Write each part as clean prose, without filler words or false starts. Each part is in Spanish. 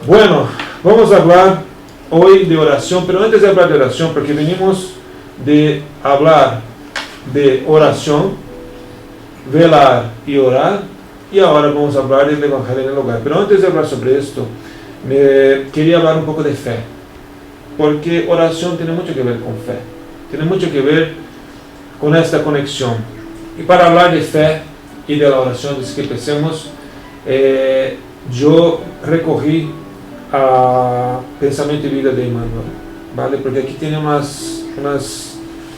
Bueno, vamos a hablar hoy de oración, pero antes de hablar de oración, porque venimos de hablar de oración, velar y orar, y ahora vamos a hablar del Evangelio en el hogar. Pero antes de hablar sobre esto, quería hablar un poco de fe, porque oración tiene mucho que ver con fe, tiene mucho que ver con esta conexión. Y para hablar de fe y de la oración, desde que empecemos, yo recogí a Pensamiento y Vida de Emmanuel, ¿vale? Porque aquí tiene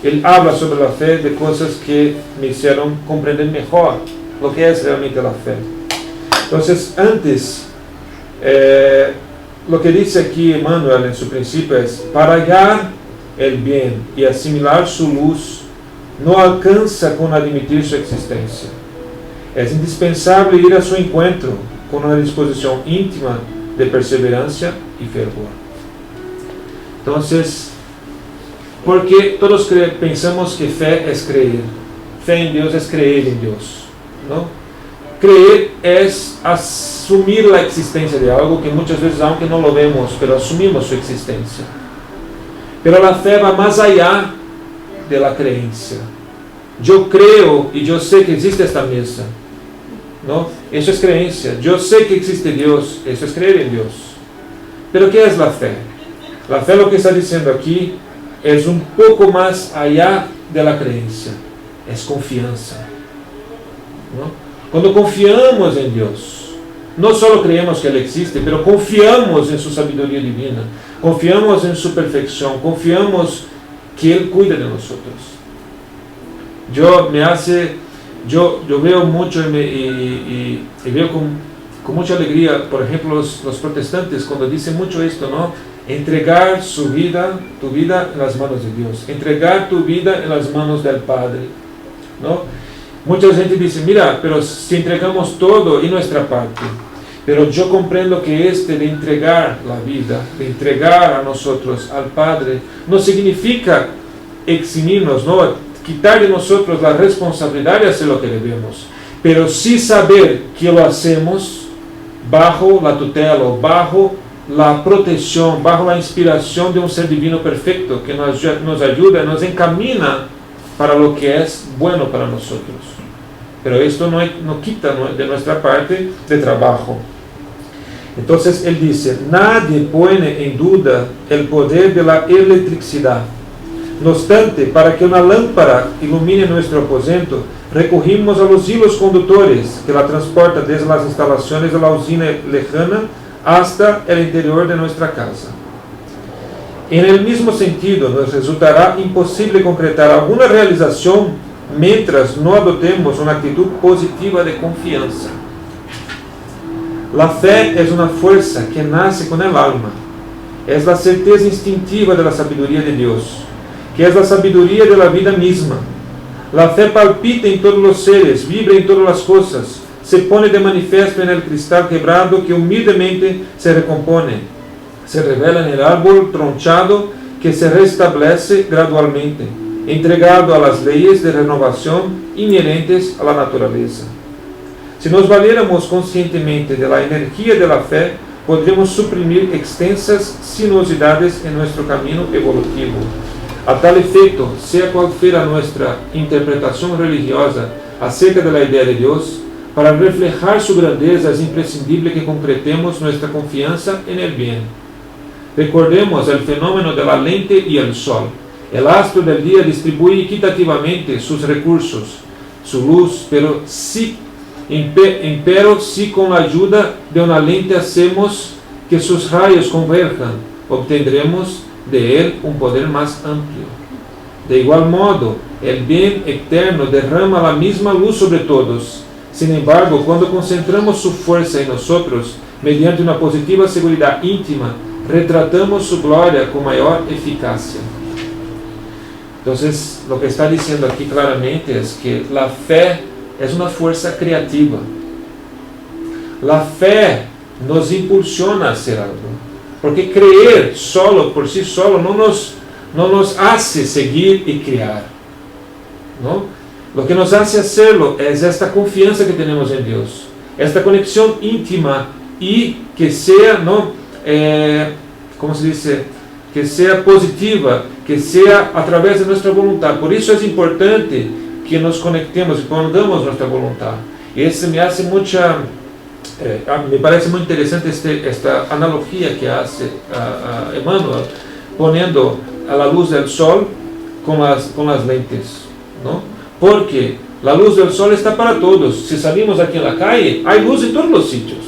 él habla sobre la fe de cosas que me hicieron comprender mejor lo que es realmente la fe. Entonces, antes, lo que dice aquí Emmanuel en su principio es: para hallar el bien y asimilar su luz, no alcanza con admitir su existencia. Es indispensable ir a su encuentro con una disposición íntima de perseverancia y fervor. Entonces, porque todos pensamos que fe es creer. Fe en Dios es creer en Dios, ¿no? Creer es asumir la existencia de algo que muchas veces, aunque no lo vemos, pero asumimos su existencia. Pero la fe va más allá de la creencia. Yo creo y yo sé que existe esta mesa, ¿no? Eso es creencia. Yo sé que existe Dios, eso es creer en Dios. Pero ¿qué es la fe? La fe, lo que está diciendo aquí, es un poco más allá de la creencia. Es confianza, ¿no? Cuando confiamos en Dios, no solo creemos que Él existe, pero confiamos en su sabiduría divina, confiamos en su perfección, confiamos que Él cuida de nosotros. Yo veo mucho y veo con mucha alegría, por ejemplo, los protestantes, cuando dicen mucho esto, ¿no? Entregar tu vida en las manos de Dios, entregar tu vida en las manos del Padre, ¿no? Mucha gente dice: mira, pero si entregamos todo y nuestra parte. Pero yo comprendo que de entregar la vida, de entregar a nosotros al Padre, no significa eximirnos, ¿no? Quitar de nosotros la responsabilidad de hacer lo que debemos, pero sí saber que lo hacemos bajo la tutela, bajo la protección, bajo la inspiración de un ser divino perfecto que nos ayuda, nos encamina para lo que es bueno para nosotros. Pero esto no quita de nuestra parte de trabajo. Entonces él dice: nadie pone en duda el poder de la electricidad. No obstante, para que una lámpara ilumine nuestro aposento, recurrimos a los hilos conductores que la transportan desde las instalaciones de la usina lejana hasta el interior de nuestra casa. En el mismo sentido, nos resultará imposible concretar alguna realización mientras no adoptemos una actitud positiva de confianza. La fe es una fuerza que nace con el alma. Es la certeza instintiva de la sabiduría de Dios, que es la sabiduría de la vida misma. La fe palpita en todos los seres, vibra en todas las cosas, se pone de manifiesto en el cristal quebrado que humildemente se recompone, se revela en el árbol tronchado que se restablece gradualmente, entregado a las leyes de renovación inherentes a la naturaleza. Si nos valiéramos conscientemente de la energía de la fe, podríamos suprimir extensas sinuosidades en nuestro camino evolutivo. A tal efecto, sea cual fuera nuestra interpretación religiosa acerca de la idea de Dios, para reflejar su grandeza es imprescindible que concretemos nuestra confianza en el bien. Recordemos el fenómeno de la lente y el sol. El astro del día distribuye equitativamente sus recursos, su luz, pero si con la ayuda de una lente hacemos que sus rayos converjan, obtendremos de él un poder más amplio. De igual modo, el bien eterno derrama la misma luz sobre todos. Sin embargo, cuando concentramos su fuerza en nosotros, mediante una positiva seguridad íntima, retratamos su gloria con mayor eficacia. Entonces, lo que está diciendo aquí claramente es que la fe es una fuerza creativa. La fe nos impulsiona a hacer algo. Porque creer solo, por sí solo, no nos hace seguir y crear, ¿no? Lo que nos hace hacerlo es esta confianza que tenemos en Dios, esta conexión íntima y que sea, ¿no?, como se dice, que sea positiva, que sea a través de nuestra voluntad. Por eso es importante que nos conectemos y pongamos nuestra voluntad. Y eso me hace me parece muy interesante esta analogía que hace Emmanuel, poniendo a la luz del sol con las lentes, ¿no? Porque la luz del sol está para todos. Si salimos aquí en la calle, hay luz en todos los sitios.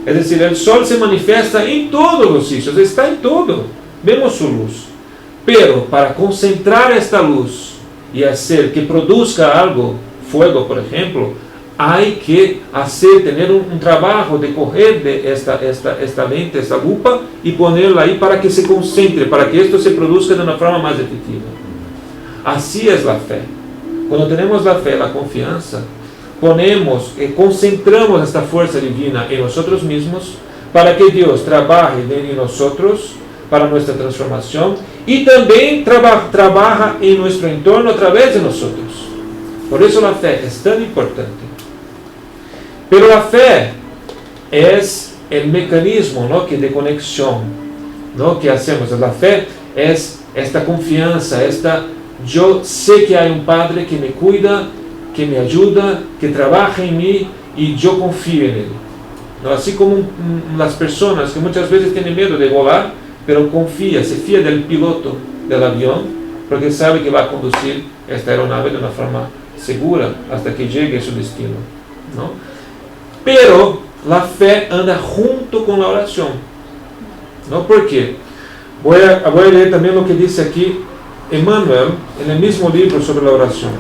Es decir, el sol se manifiesta en todos los sitios, está en todo. Vemos su luz. Pero para concentrar esta luz y hacer que produzca algo, fuego por ejemplo, hay que tener un trabajo de coger de esta lente, esta lupa, y ponerla ahí para que se concentre, para que esto se produzca de una forma más efectiva. Así es la fe. Cuando tenemos la fe, la confianza, concentramos esta fuerza divina en nosotros mismos, para que Dios trabaje en nosotros, para nuestra transformación, y también trabaja en nuestro entorno a través de nosotros. Por eso la fe es tan importante. Pero la fe es el mecanismo, ¿no?, de conexión, ¿no?, que hacemos. La fe es esta confianza, yo sé que hay un Padre que me cuida, que me ayuda, que trabaja en mí, y yo confío en Él, ¿no? Así como las personas que muchas veces tienen miedo de volar, pero se fía del piloto del avión, porque sabe que va a conducir esta aeronave de una forma segura hasta que llegue a su destino, ¿no? Pero la fe anda junto con la oración, ¿no? ¿Por qué? Voy a leer también lo que dice aquí Emmanuel en el mismo libro sobre la oración.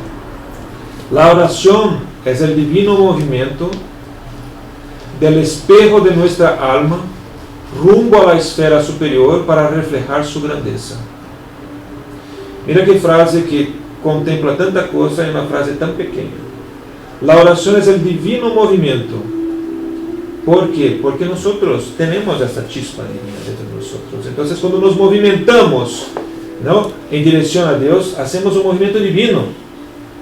La oración es el divino movimiento del espejo de nuestra alma rumbo a la esfera superior para reflejar su grandeza. Mira qué frase que contempla tanta cosa en una frase tan pequeña. La oración es el divino movimiento. ¿Por qué? Porque nosotros tenemos esta chispa divina dentro de nosotros. Entonces, cuando nos movimentamos, ¿no?, en dirección a Dios, hacemos un movimiento divino.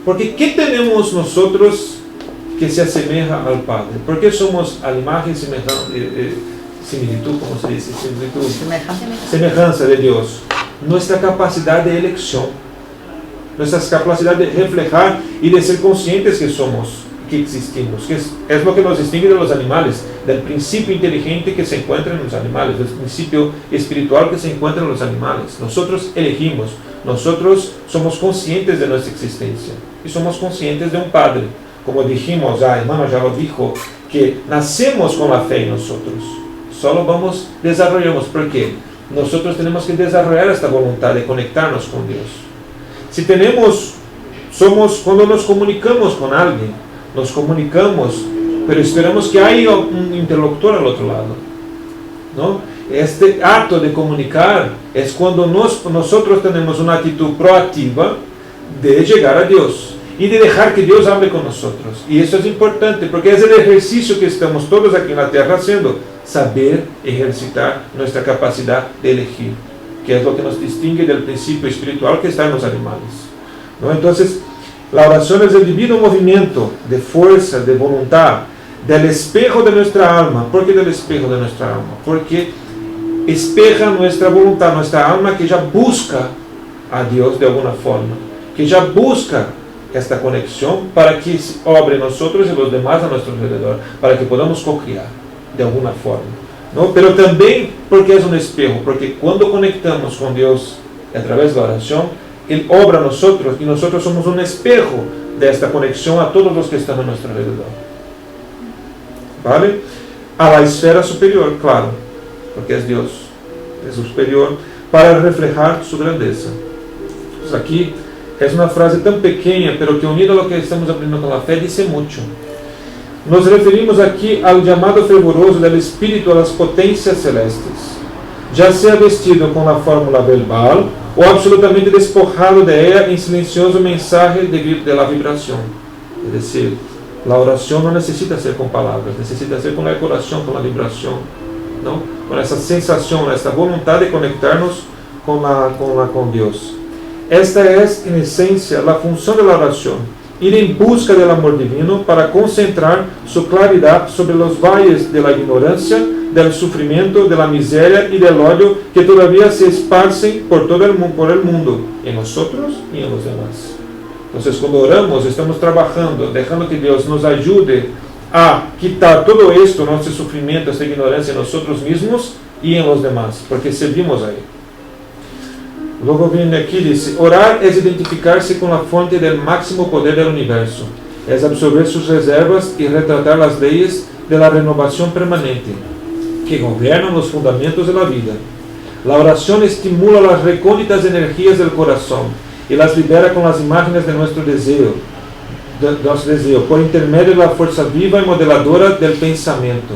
Porque ¿qué tenemos nosotros que se asemeja al Padre? ¿Por qué somos a la imagen similitud, ¿cómo se dice? Semejanza de Dios. Nuestra capacidad de elección, nuestra capacidad de reflejar y de ser conscientes que somos, que existimos, que es lo que nos distingue de los animales, del principio inteligente que se encuentra en los animales, del principio espiritual que se encuentra en los animales. Nosotros elegimos, nosotros somos conscientes de nuestra existencia y somos conscientes de un Padre. Como dijimos, hermano ya lo dijo, que nacemos con la fe en nosotros. Solo desarrollamos, porque nosotros tenemos que desarrollar esta voluntad de conectarnos con Dios. Si cuando nos comunicamos con alguien, nos comunicamos, pero esperamos que haya un interlocutor al otro lado, ¿no? Este acto de comunicar es cuando nosotros tenemos una actitud proactiva de llegar a Dios y de dejar que Dios hable con nosotros. Y eso es importante, porque es el ejercicio que estamos todos aquí en la tierra haciendo, saber ejercitar nuestra capacidad de elegir, que es lo que nos distingue del principio espiritual que está en los animales, ¿no? Entonces, la oración es el divino movimiento de fuerza, de voluntad, del espejo de nuestra alma. ¿Por qué del espejo de nuestra alma? Porque espeja nuestra voluntad, nuestra alma que ya busca a Dios de alguna forma, que ya busca esta conexión para que obre en nosotros y los demás a nuestro alrededor, para que podamos co-crear de alguna forma, ¿no? Pero también porque es un espejo, porque cuando conectamos con Dios a través de la oración, Él obra a nosotros y nosotros somos un espejo de esta conexión a todos los que están a nuestro alrededor, ¿vale? A la esfera superior, claro, porque es Dios, es superior, para reflejar su grandeza. Pues aquí es una frase tan pequeña, pero que unido a lo que estamos aprendiendo con la fe, dice mucho. Nos referimos aquí al llamado fervoroso del Espíritu a las potencias celestes, ya sea vestido con la fórmula verbal o absolutamente despojado de ella en silencioso mensaje de la vibración. Es decir, la oración no necesita ser con palabras, necesita ser con la corazón, con la vibración, ¿no? Con esa sensación, esta voluntad de conectarnos con Dios. Esta es, en esencia, la función de la oración, ir en busca del amor divino para concentrar su claridad sobre los valles de la ignorancia, del sufrimiento, de la miseria y del odio que todavía se esparcen por todo el mundo, en nosotros y en los demás. Entonces, cuando oramos, estamos trabajando, dejando que Dios nos ayude a quitar todo esto, nuestro sufrimiento, esta ignorancia en nosotros mismos y en los demás, porque servimos ahí. Luego viene aquí, dice, orar es identificarse con la fuente del máximo poder del universo, es absorber sus reservas y retratar las leyes de la renovación permanente, que gobiernan los fundamentos de la vida. La oración estimula las recónditas energías del corazón y las libera con las imágenes de nuestro deseo, por intermedio de la fuerza viva y modeladora del pensamiento.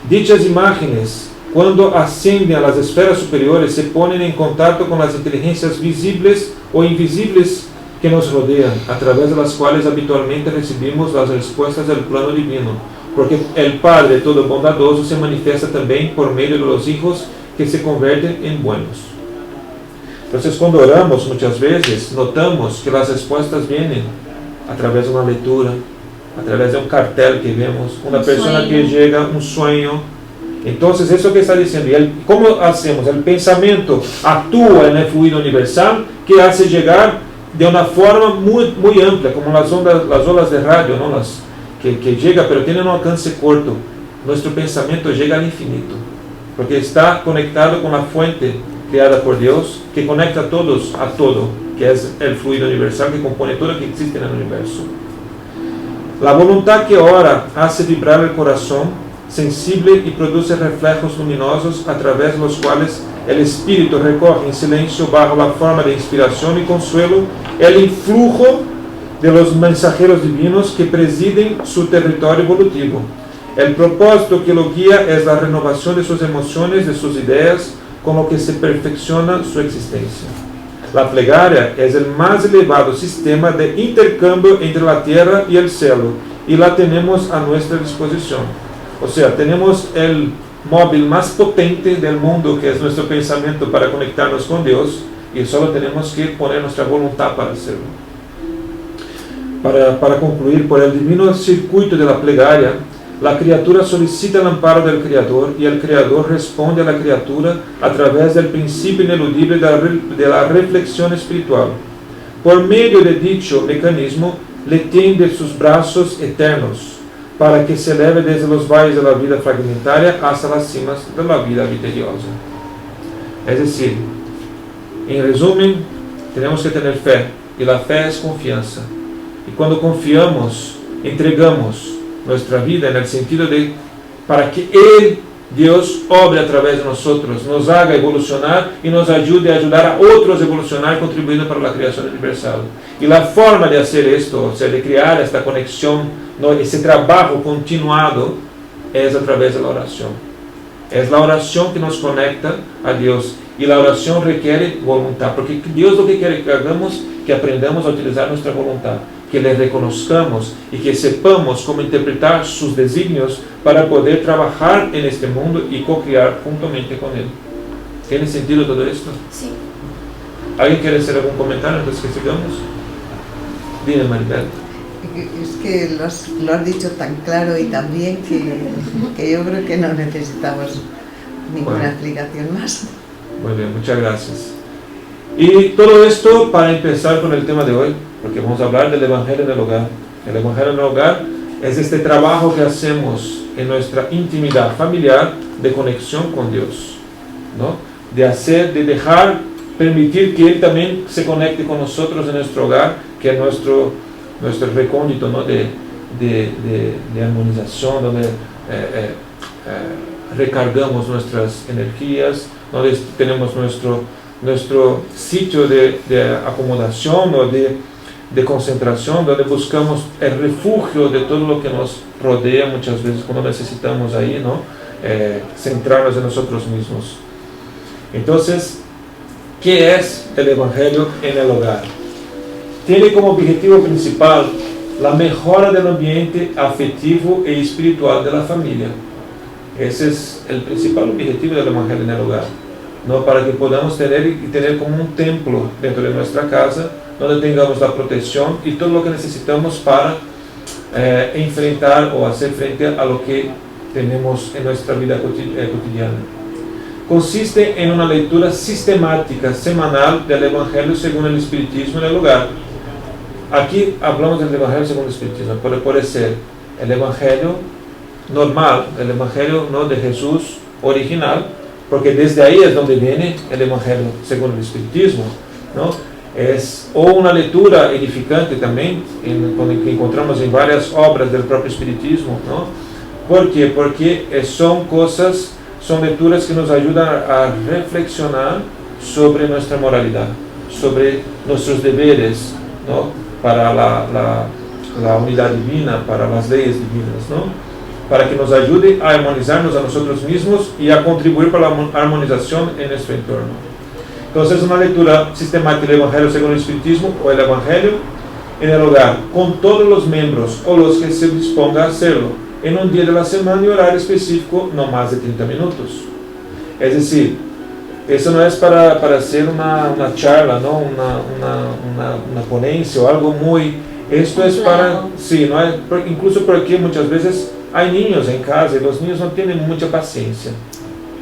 Dichas imágenes, cuando ascienden a las esferas superiores, se ponen en contacto con las inteligencias visibles o invisibles que nos rodean, a través de las cuales habitualmente recibimos las respuestas del plano divino, porque el Padre todo bondadoso se manifiesta también por medio de los hijos que se convierten en buenos. Entonces, cuando oramos, muchas veces notamos que las respuestas vienen a través de una lectura, a través de un cartel que vemos, una persona que llega, un sueño. Entonces, eso que está diciendo, ¿cómo hacemos? El pensamiento actúa en el fluido universal que hace llegar de una forma muy, muy amplia, como las olas de radio, ¿no? que llega, pero tienen un alcance corto. Nuestro pensamiento llega al infinito, porque está conectado con la fuente creada por Dios, que conecta a todos a todo, que es el fluido universal que compone todo lo que existe en el universo. La voluntad que ora hace vibrar el corazón sensible y produce reflejos luminosos a través de los cuales el espíritu recoge en silencio, bajo la forma de inspiración y consuelo, el influjo de los mensajeros divinos que presiden su territorio evolutivo. El propósito que lo guía es la renovación de sus emociones, de sus ideas, con lo que se perfecciona su existencia. La plegaria es el más elevado sistema de intercambio entre la tierra y el cielo, y la tenemos a nuestra disposición. O sea, tenemos el móvil más potente del mundo, que es nuestro pensamiento, para conectarnos con Dios, y solo tenemos que poner nuestra voluntad para hacerlo. Para concluir, por el divino circuito de la plegaria, la criatura solicita el amparo del Creador, y el Creador responde a la criatura a través del principio ineludible de la reflexión espiritual. Por medio de dicho mecanismo, le tiende sus brazos eternos, para que se eleve desde los valles de la vida fragmentaria hasta las cimas de la vida misteriosa. Es decir, en resumen, tenemos que tener fe, y la fe es confianza. Y cuando confiamos, entregamos nuestra vida en el sentido de, para que Él, Dios, obre a través de nosotros, nos haga evolucionar y nos ayude a ayudar a otros a evolucionar, contribuyendo para la creación universal. Y la forma de hacer esto, o sea, de crear esta conexión, ese trabajo continuado, es a través de la oración. Es la oración que nos conecta a Dios, y la oración requiere voluntad, porque Dios lo que quiere que hagamos, que aprendamos a utilizar nuestra voluntad, que le reconozcamos y que sepamos cómo interpretar sus designios para poder trabajar en este mundo y co-crear juntamente con Él. ¿Tiene sentido todo esto? Sí. ¿Alguien quiere hacer algún comentario antes que sigamos? Dime, Maribel. Es que lo has dicho tan claro y tan bien que yo creo que no necesitamos ninguna explicación más. Muy bien, muchas gracias. Y todo esto para empezar con el tema de hoy, porque vamos a hablar del Evangelio en el hogar. El Evangelio en el hogar es este trabajo que hacemos en nuestra intimidad familiar de conexión con Dios, ¿no? De dejar, permitir que Él también se conecte con nosotros en nuestro hogar, que es nuestro recóndito, ¿no? de armonización, donde recargamos nuestras energías, donde tenemos nuestro sitio de acomodación o de concentración, donde buscamos el refugio de todo lo que nos rodea muchas veces cuando necesitamos ahí, ¿no? Centrarnos en nosotros mismos. Entonces, ¿qué es el Evangelio en el hogar? Tiene como objetivo principal la mejora del ambiente afectivo e espiritual de la familia. Ese es el principal objetivo del Evangelio en el hogar, ¿no? Para que podamos tener como un templo dentro de nuestra casa, donde tengamos la protección y todo lo que necesitamos para enfrentar o hacer frente a lo que tenemos en nuestra vida cotidiana. Consiste en una lectura sistemática semanal del Evangelio según el Espiritismo en el hogar. Aquí hablamos del Evangelio según el Espiritismo, pero puede ser el Evangelio normal, el Evangelio no de Jesús original, porque desde ahí es donde viene el Evangelio según el Espiritismo, ¿no? Es o una lectura edificante también, que encontramos en varias obras del propio Espiritismo, ¿no? ¿Por qué? Porque son lecturas que nos ayudan a reflexionar sobre nuestra moralidad, sobre nuestros deberes, ¿no? Para la unidad divina, para las leyes divinas, ¿no? Para que nos ayude a armonizarnos a nosotros mismos y a contribuir para la armonización en nuestro entorno. Entonces, una lectura sistemática del Evangelio según el Espiritismo o el Evangelio en el hogar, con todos los miembros o los que se disponga a hacerlo, en un día de la semana y horario específico, no más de 30 minutos. Es decir, eso no es para hacer una charla, ¿no? una ponencia o algo muy... Esto es para... Sí, ¿no? Incluso porque muchas veces hay niños en casa y los niños no tienen mucha paciencia.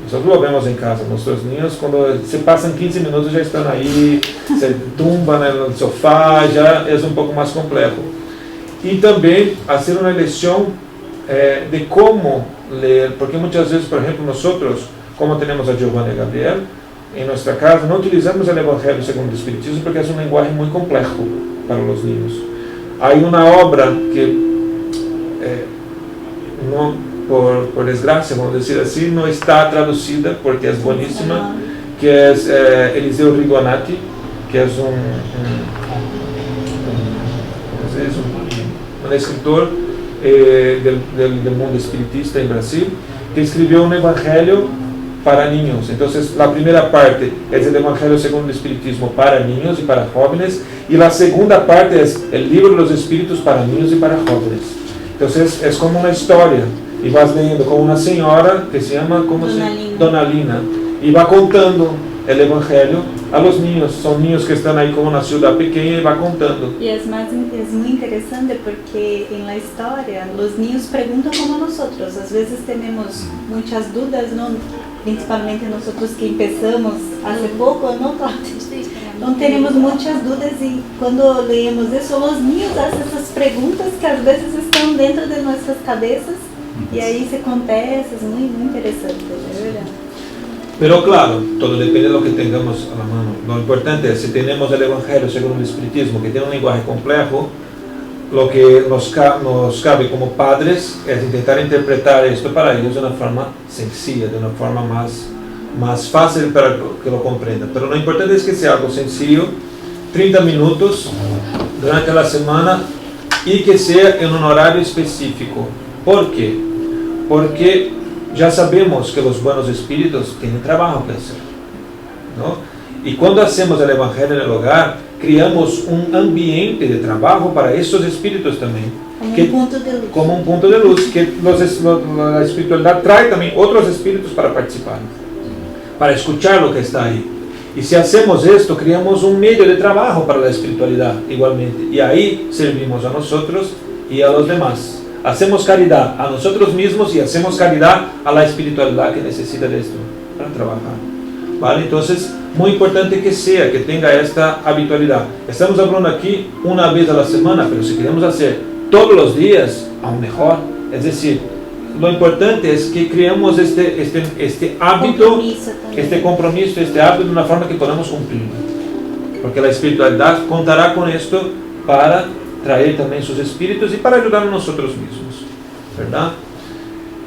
Nosotros lo vemos en casa, nuestros niños cuando se pasan 15 minutos ya están ahí, se tumban en el sofá, ya es un poco más complejo. Y también hacer una lección de cómo leer, porque muchas veces, por ejemplo, nosotros, como tenemos a Giovanna y Gabriel, en nuestra casa no utilizamos el Evangelio según el Espiritismo porque es un lenguaje muy complejo para los niños. Hay una obra que, no, por desgracia, vamos a decir así, no está traducida porque es buenísima, que es Eliseo Rigonati, que es un escritor del mundo espiritista en Brasil, que escribió un evangelio para niños. Entonces, la primera parte es el Evangelio según el Espiritismo para niños y para jóvenes, y la segunda parte es el libro de los Espíritus para niños y para jóvenes. Entonces, es como una historia, y vas leyendo con una señora que se llama Donalina, y va contando el Evangelio a los niños. Son niños que están ahí como una ciudad pequeña y va contando. Y es muy interesante porque en la historia los niños preguntan como nosotros. A veces tenemos muchas dudas, ¿no? Principalmente nosotros que empezamos hace poco, ¿no? No tenemos muchas dudas, y cuando leemos eso, los niños hacen esas preguntas que a veces están dentro de nuestras cabezas y ahí se contesta. Es muy interesante, de verdad. Pero claro, todo depende de lo que tengamos a la mano. Lo importante es, si tenemos el Evangelio según el Espiritismo, que tiene un lenguaje complejo, lo que nos cabe como padres es intentar interpretar esto para ellos de una forma sencilla, de una forma más fácil para que lo comprendan. Pero lo importante es que sea algo sencillo, 30 minutos durante la semana, y que sea en un horario específico. ¿Por qué? Porque ya sabemos que los buenos espíritus tienen trabajo que hacer, ¿no? Y cuando hacemos el Evangelio en el hogar, creamos un ambiente de trabajo para estos espíritus también. Como un punto de luz, que la espiritualidad trae también otros espíritus para participar, para escuchar lo que está ahí. Y si hacemos esto, creamos un medio de trabajo para la espiritualidad igualmente. Y ahí servimos a nosotros y a los demás. Hacemos caridad a nosotros mismos y hacemos caridad a la espiritualidad que necesita de esto para trabajar, ¿vale? Entonces, muy importante que tenga esta habitualidad. Estamos hablando aquí una vez a la semana, pero si queremos hacer todos los días, aún mejor. Es decir, lo importante es que creemos este hábito, este compromiso, este hábito de una forma que podamos cumplir, porque la espiritualidad contará con esto para traer también sus espíritus y para ayudar a nosotros mismos, ¿verdad?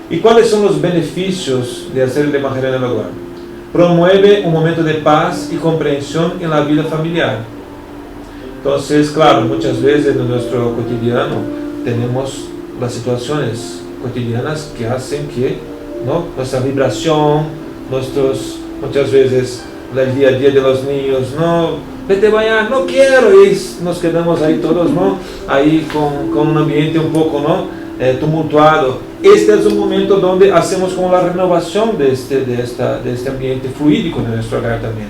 ¿Y cuáles son los beneficios de hacer el Evangelio en el hogar? Promueve un momento de paz y comprensión en la vida familiar. Entonces, claro, muchas veces en nuestro cotidiano tenemos las situaciones cotidianas que hacen que, ¿no?, nuestra vibración, muchas veces el día a día de los niños, no, vete a bañar, no quiero, y nos quedamos ahí todos, ¿no?, ahí con un ambiente un poco, ¿no?, tumultuado. Este es un momento donde hacemos como la renovación de este ambiente fluídico de nuestro hogar también,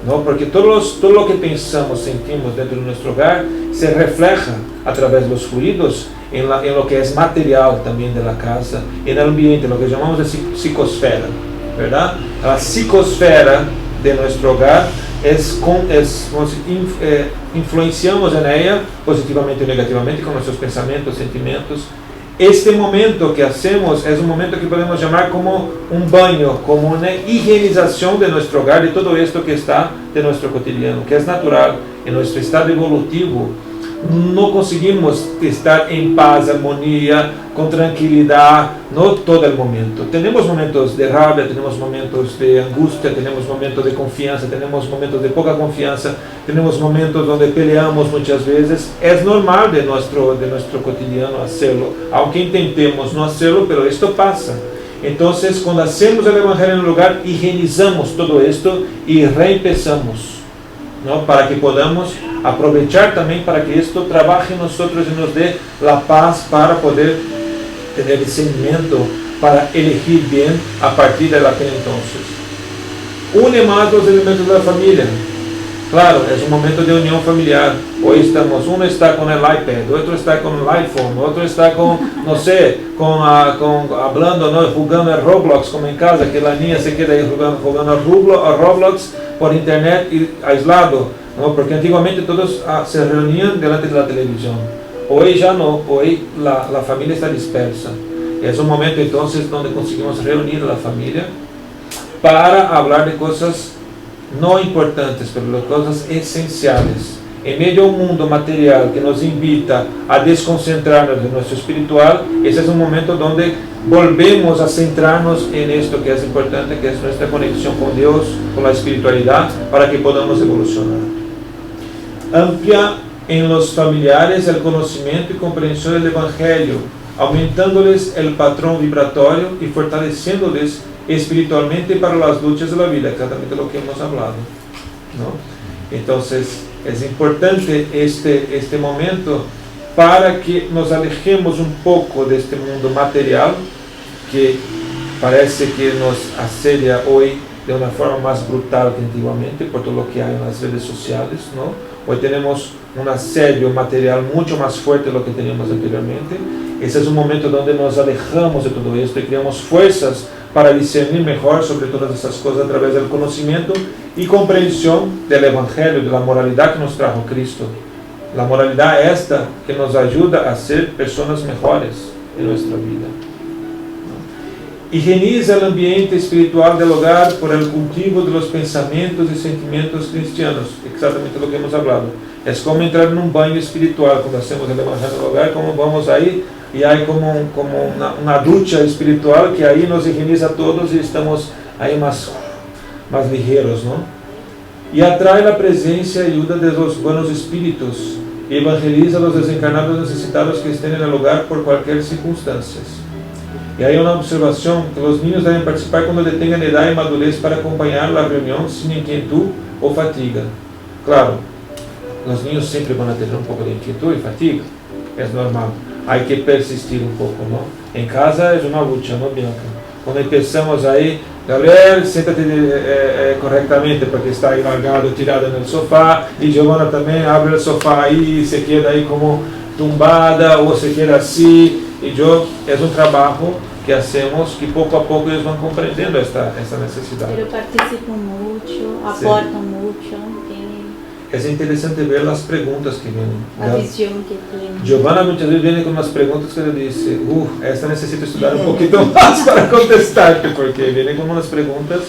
¿no? Porque todo lo que pensamos, sentimos dentro de nuestro hogar se refleja a través de los fluidos en lo que es material también de la casa, en el ambiente, lo que llamamos de psicosfera, ¿verdad? La psicosfera de nuestro hogar influenciamos en ella positivamente o negativamente con nuestros pensamientos, sentimientos. Este momento que hacemos es un momento que podemos llamar como un baño, como una higienización de nuestro hogar, de todo esto que está de nuestro cotidiano, que es natural en nuestro estado evolutivo. No conseguimos estar en paz, armonía, con tranquilidad, no todo el momento. Tenemos momentos de rabia, tenemos momentos de angustia, tenemos momentos de confianza, tenemos momentos de poca confianza, tenemos momentos donde peleamos muchas veces. Es normal de nuestro cotidiano hacerlo, aunque intentemos no hacerlo, pero esto pasa. Entonces, cuando hacemos el Evangelio en el hogar, higienizamos todo esto y reempezamos, ¿no? Para que podamos aprovechar también para que esto trabaje en nosotros y nos dé la paz para poder tener discernimiento, para elegir bien a partir de aquel entonces. Une más los elementos de la familia. Claro, es un momento de unión familiar. Hoy uno está con el iPad, otro está con el iPhone, otro está con, no sé, hablando, ¿no? Jugando a Roblox, como en casa, que la niña se queda ahí jugando a Roblox por internet y aislado, ¿no? Porque antiguamente todos se reunían delante de la televisión. Hoy ya no, hoy la familia está dispersa. Es un momento entonces donde conseguimos reunir a la familia para hablar de cosas no importantes, pero de cosas esenciales. En medio de un mundo material que nos invita a desconcentrarnos de nuestro espiritual, ese es un momento donde volvemos a centrarnos en esto que es importante, que es nuestra conexión con Dios, con la espiritualidad, para que podamos evolucionar. Amplia en los familiares el conocimiento y comprensión del Evangelio, aumentándoles el patrón vibratorio y fortaleciéndoles espiritualmente para las luchas de la vida, exactamente lo que hemos hablado, ¿no? Entonces es importante este momento para que nos alejemos un poco de este mundo material que parece que nos asedia hoy de una forma más brutal que antiguamente por todo lo que hay en las redes sociales, ¿no? Hoy tenemos un asedio material mucho más fuerte de lo que teníamos anteriormente. Ese es un momento donde nos alejamos de todo esto y creamos fuerzas para discernir mejor sobre todas esas cosas a través del conocimiento y comprensión del Evangelio, de la moralidad que nos trajo Cristo. La moralidad esta que nos ayuda a ser personas mejores en nuestra vida. Higieniza el ambiente espiritual del hogar por el cultivo de los pensamientos y sentimientos cristianos, exactamente lo que hemos hablado. Es como entrar en un baño espiritual cuando hacemos el Evangelio del hogar, como vamos ahí y hay como una ducha espiritual que ahí nos higieniza a todos y estamos ahí más ligeros, ¿no? Y atrae la presencia y ayuda de los buenos espíritus y evangeliza a los desencarnados necesitados que estén en el hogar por cualquier circunstancia. Y hay una observación que los niños deben participar cuando tengan edad y madurez para acompañar la reunión sin inquietud o fatiga. Claro, los niños siempre van a tener un poco de inquietud y fatiga, es normal. Hay que persistir un poco, ¿no? En casa es una lucha, ¿no, Bianca? Cuando empezamos ahí, Gabriel, siéntate correctamente porque está ahí largado, tirado en el sofá, y Giovanna también abre el sofá ahí y se queda ahí como tumbada o se queda así. Y es un trabajo que hacemos que poco a poco ellos van comprendiendo esta necesidad. Pero participan mucho, aportan mucho. Es interesante ver las preguntas que vienen. La visión que tienen. Giovanna muchas veces viene con unas preguntas que le dice, esta necesito estudiar un poquito más para contestarte, porque viene con unas preguntas,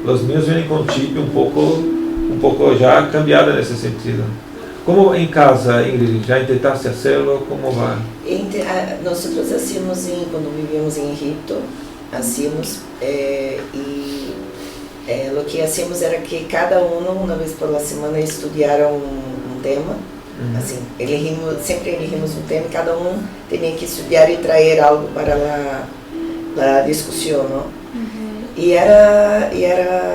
los niños vienen con chip un poco ya cambiado en ese sentido. ¿Cómo en casa, Ingrid? ¿Ya intentaste hacerlo? ¿Cómo va? Nosotros hacíamos cuando vivíamos en Egipto, hacíamos lo que hacíamos era que cada uno, una vez por la semana, estudiara un tema. Assim, sempre elegimos um tema, cada um tinha que estudar e trazer algo para a discussão, não? E era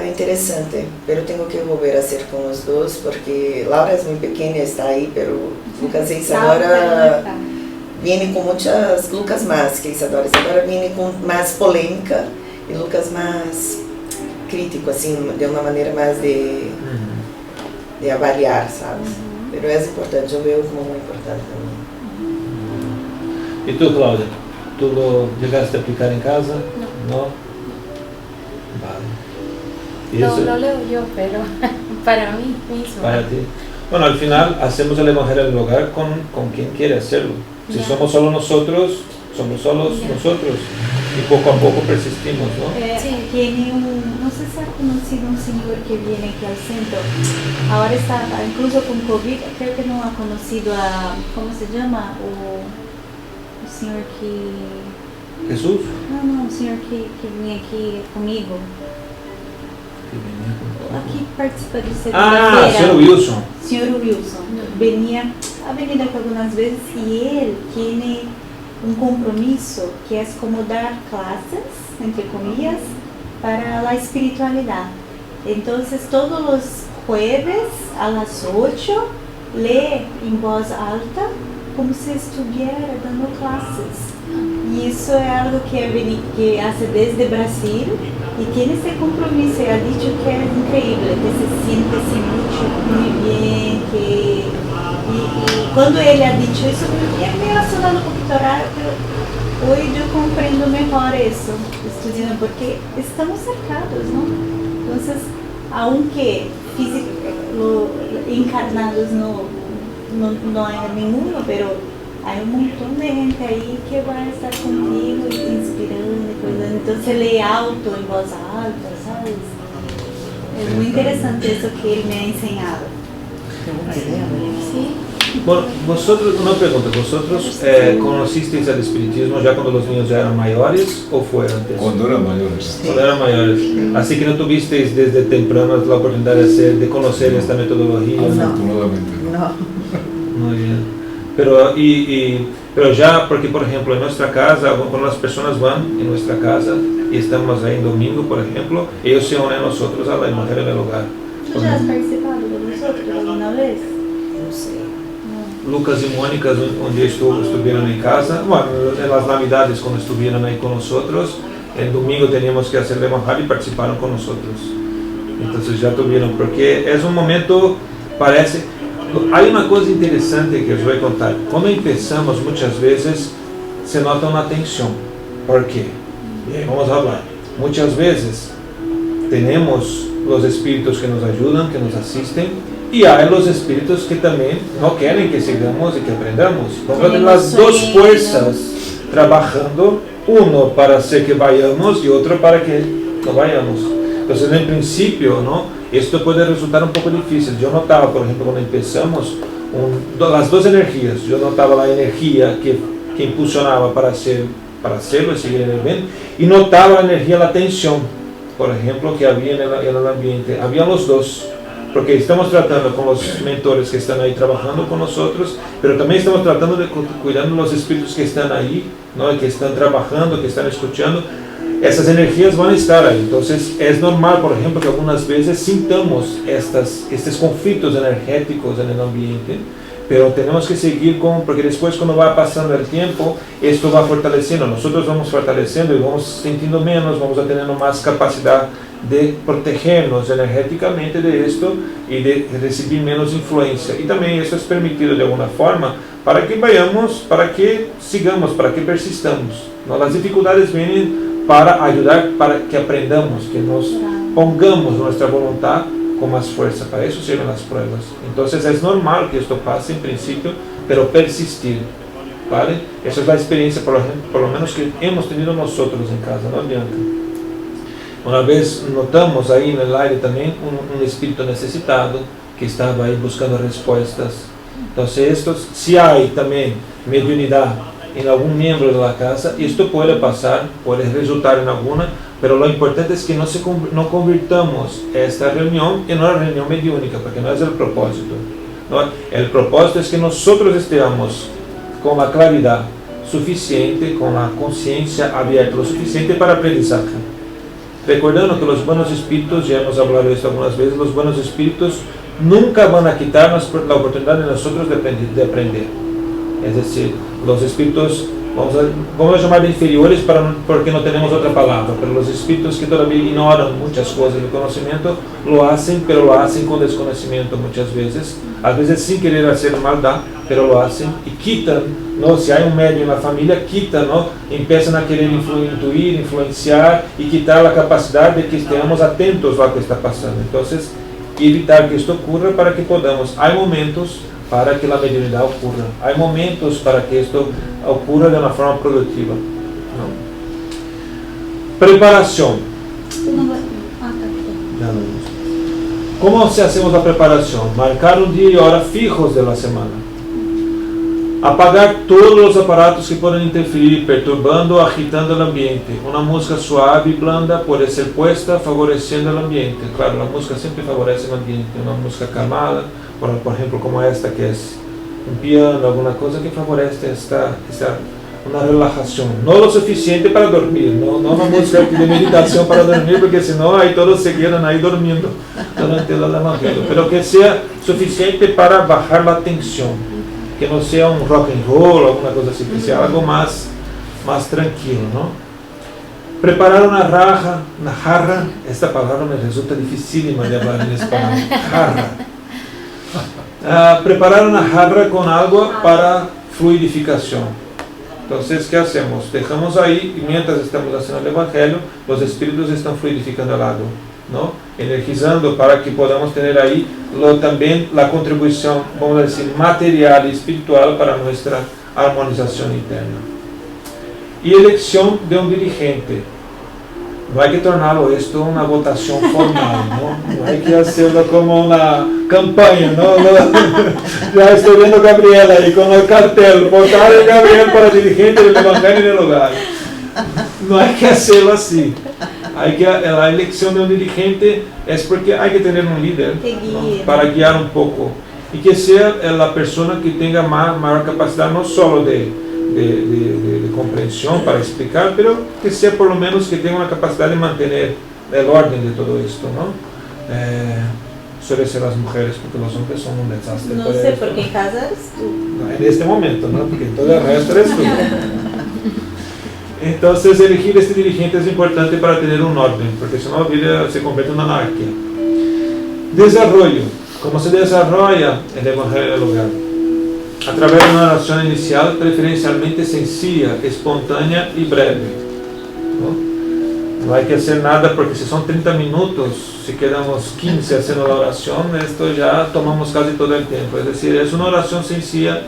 interessante, pero tenho que volver a ser com os dois, porque Laura é muito pequena, está aí, pero Lucas e Isadora vêm com muitas, Lucas mais que Isadora vêm com mais polêmica e Lucas mais crítico, assim, de uma maneira mais de de avaliar, ¿sabes? Pero es importante, yo veo como muy importante también. ¿Y tú, Claudia? ¿Tú lo llegaste a aplicar en casa? No. Vale. ¿Y No, eso? lo leo yo, pero para mí mismo. Para ti. Bueno, al final hacemos el Evangelio en el hogar con quien quiere hacerlo. Si Ya. somos solo nosotros, somos solos Ya. nosotros. Y poco a poco persistimos, ¿no? Sí. Tiene no sé si ha conocido un señor que viene aquí al centro. Ahora está, incluso con COVID, creo que no ha conocido a, ¿cómo se llama? O señor que... Jesús. No, un señor que viene aquí conmigo. Aquí participa de Ah, segunda-feira. señor Wilson. Señor Wilson. Ha venido aquí algunas veces y él tiene un compromiso que es como dar clases, entre comillas, para la espiritualidad. Entonces todos los jueves a las 8 lee en voz alta como si estuviera dando clases. Y eso es algo que hace desde Brasil y tiene ese compromiso. Y ha dicho que es increíble, que se siente así muy bien, que... Y cuando él ha dicho eso, me ha sonado un poquito raro, pero hoy yo comprendo mejor eso, estudiando, porque estamos cercados, ¿no? Entonces, aunque encarnados no hay ninguno, pero hay un montón de gente ahí que va a estar contigo y te inspirando y cosas. Entonces lee alto, en voz alta, ¿sabes? Es muy interesante eso que él me ha enseñado. Qué buena idea, ¿verdad? Sí. Bueno, vosotros, una pregunta, ¿vosotros conocisteis el espiritismo ya cuando los niños ya eran mayores o fue antes? Cuando eran mayores. Cuando eran mayores. Así que no tuvisteis desde temprano la oportunidad de conocer esta metodología. No. Afortunadamente no. No. Muy bien. Pero ya, porque por ejemplo en nuestra casa, cuando las personas van en nuestra casa y estamos ahí en domingo, por ejemplo, ellos se unen a nosotros a la Evangelio en el hogar. ¿Tú ya has participado de nosotros alguna vez? No sé. No. Lucas y Mónica un día estuvieron en casa, bueno, en las navidades cuando estuvieron ahí con nosotros, el domingo teníamos que hacer el Evangelio y participaron con nosotros. Entonces ya tuvieron, porque es un momento, parece... Hay una cosa interesante que os voy a contar. Cuando empezamos muchas veces se nota una tensión. ¿Por qué? Bien, vamos a hablar. Muchas veces tenemos los espíritus que nos ayudan, que nos asisten, y hay los espíritus que también no quieren que sigamos y que aprendamos. Entonces las dos fuerzas trabajando, uno para hacer que vayamos y otro para que no vayamos. Entonces en principio, ¿no? Esto puede resultar un poco difícil. Yo notaba, por ejemplo, cuando empezamos, las dos energías. Yo notaba la energía que impulsionaba para hacerlo y seguir en el bien, y notaba la energía, la tensión, por ejemplo, que había en el ambiente. Había los dos, porque estamos tratando con los mentores que están ahí trabajando con nosotros, pero también estamos tratando de cuidando los espíritus que están ahí, ¿no? Que están trabajando, que están escuchando. Esas energías van a estar ahí. Entonces es normal, por ejemplo, que algunas veces sintamos estos conflictos energéticos en el ambiente, pero tenemos que seguir porque después cuando va pasando el tiempo, esto va fortaleciendo, nosotros vamos fortaleciendo y vamos sintiendo menos, vamos a tener más capacidad de protegernos energéticamente de esto y de recibir menos influencia. Y también eso es permitido de alguna forma para que vayamos, para que sigamos, para que persistamos, ¿no? Las dificultades vienen para ayudar, para que aprendamos, que nos pongamos nuestra voluntad con más fuerza. Para eso sirven las pruebas. Entonces es normal que esto pase en principio, pero persistir, ¿vale? Esa es la experiencia, por lo menos que hemos tenido nosotros en casa, ¿no, Bianca? Una vez notamos ahí en el aire también un espíritu necesitado que estaba ahí buscando respuestas. Entonces si hay también mediunidad en algún miembro de la casa, esto puede pasar, puede resultar en alguna, pero lo importante es que no convirtamos esta reunión en una reunión mediúnica, porque no es el propósito, ¿no? El propósito es que nosotros estemos con la claridad suficiente, con la conciencia abierta lo suficiente para aprendizaje. Recordando que los buenos espíritus, ya hemos hablado de esto algunas veces, los buenos espíritus nunca van a quitarnos la oportunidad de nosotros de aprender. Es decir, los espíritus, vamos a llamar de inferiores porque no tenemos otra palabra, pero los espíritus que todavía ignoran muchas cosas del conocimiento lo hacen, pero lo hacen con desconocimiento muchas veces, a veces sin querer hacer maldad, pero lo hacen y quitan, ¿no? Si hay un medio en la familia, quitan, ¿no? Empiezan a querer intuir, influenciar y quitar la capacidad de que estemos atentos a lo que está pasando. Entonces, evitar que esto ocurra para que podamos, hay momentos para que la mediunidad ocurra, hay momentos para que esto ocurra de una forma productiva, ¿no? Preparación. ¿Cómo se hacemos la preparación? Marcar un día y hora fijos de la semana. Apagar todos los aparatos que puedan interferir, perturbando o agitando el ambiente. Una música suave y blanda puede ser puesta favoreciendo el ambiente. Claro, la música siempre favorece el ambiente. Una música calmada, por ejemplo, como esta, que es un piano, alguna cosa que favorece una relajación. No lo suficiente para dormir, no una música de meditación para dormir, porque senão ahí todos se quedan ahí durmiendo durante el evangelio. Pero que sea suficiente para bajar la tensión. Que no sea un rock and roll, alguna cosa así, que sea algo más tranquilo, ¿no? Preparar una jarra, esta palabra me resulta dificilísima de hablar en español, jarra. Preparar una jarra con agua para fluidificación. Entonces, ¿qué hacemos? Dejamos ahí y mientras estamos haciendo el evangelio, los espíritus están fluidificando el agua, ¿no? Energizando para que podamos tener ahí también la contribución, vamos a decir, material y espiritual para nuestra armonización interna. Y elección de un dirigente. No hay que tornarlo esto una votación formal, ¿no? No hay que hacerlo como una campaña, ¿no? Ya estoy viendo a Gabriela ahí con el cartel, votar a Gabriel para dirigente del evangelio del hogar. No hay que hacerlo así. La elección de un dirigente es porque hay que tener un líder, ¿no? Para guiar un poco y que sea la persona que tenga mayor capacidad no solo de comprensión para explicar, pero que sea por lo menos que tenga una capacidad de mantener el orden de todo esto, ¿no? Suele ser las mujeres, porque los hombres son un desastre. No sé, porque en casa eres tú. No, en este momento, ¿no? Porque en todo el resto eres tú. Entonces, elegir este dirigente es importante para tener un orden, porque si no, la vida se convierte en una anarquía. Desarrollo. ¿Cómo se desarrolla el evangelio del hogar? A través de una oración inicial preferencialmente sencilla, espontánea y breve, ¿no? No hay que hacer nada, porque si son 30 minutos, si quedamos 15 haciendo la oración, esto ya tomamos casi todo el tiempo. Es decir, es una oración sencilla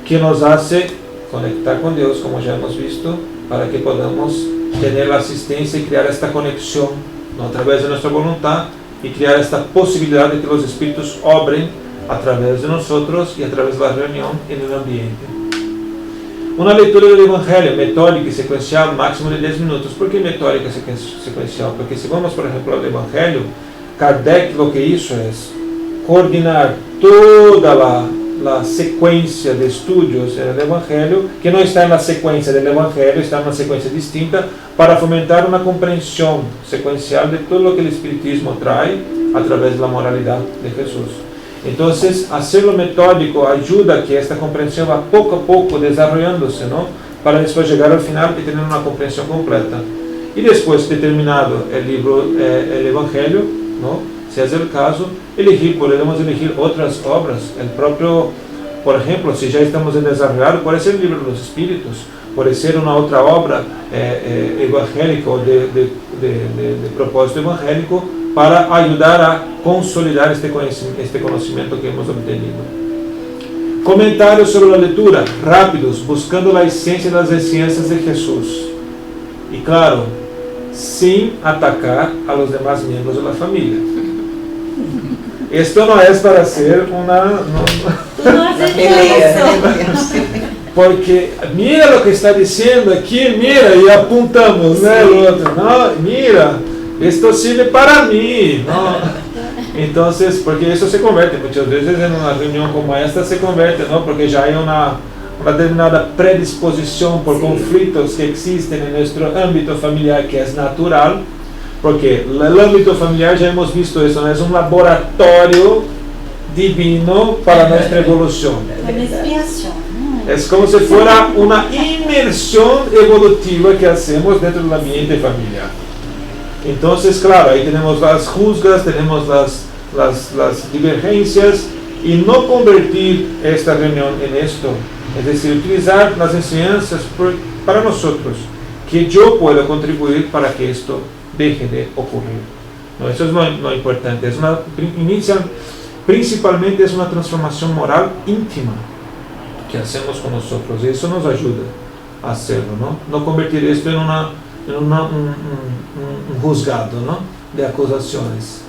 que nos hace conectar con Dios, como ya hemos visto, para que podamos tener la asistencia y crear esta conexión, ¿no? A través de nuestra voluntad, y crear esta posibilidad de que los espíritus obren a través de nosotros y a través de la reunión en el ambiente. Una lectura del Evangelio metódica y secuencial, máximo de 10 minutos. ¿Por qué metódica y secuencial? Porque si vamos, por ejemplo, al Evangelio, Kardec lo que hizo es coordinar toda la secuencia de estudios en el Evangelio, que no está en la secuencia del Evangelio, está en una secuencia distinta, para fomentar una comprensión secuencial de todo lo que el Espiritismo trae a través de la moralidad de Jesús. Entonces, hacerlo metódico ayuda a que esta comprensión va poco a poco desarrollándose, ¿no? Para después llegar al final y tener una comprensión completa. Y después de terminado el libro, el Evangelio, ¿no? Si es el caso, podemos elegir otras obras. El propio, por ejemplo, si ya estamos en desarrollar, puede ser el libro de los Espíritus, puede ser una otra obra evangélica o de propósito evangélico, para ayudar a consolidar este conocimiento que hemos obtenido. Comentarios sobre la lectura, rápidos, buscando la esencia de las enseñanzas de Jesús. Y claro, sin atacar a los demás miembros de la familia. Esto no es para hacer una... Tú no has hecho eso. Porque mira lo que está diciendo aquí, mira, y apuntamos, ¿no? El otro, no, mira, esto sirve para mí, ¿no? Entonces, porque eso se convierte muchas veces en una reunión como esta, se convierte, ¿no? Porque ya hay una determinada predisposición por conflictos que existen en nuestro ámbito familiar, que es natural, porque el ámbito familiar, ya hemos visto eso, ¿no? Es un laboratorio divino para nuestra evolución. Una expiación. Es como si fuera una inmersión evolutiva que hacemos dentro del ambiente familiar. Entonces, claro, ahí tenemos las juzgas, tenemos las divergencias, y no convertir esta reunión en esto, es decir, utilizar las enseñanzas para nosotros, que yo pueda contribuir para que esto deje de ocurrir. No, eso es lo importante. Principalmente es una transformación moral íntima que hacemos con nosotros, y eso nos ayuda a hacerlo, no convertir esto en un juzgado, ¿no?, de acusaciones.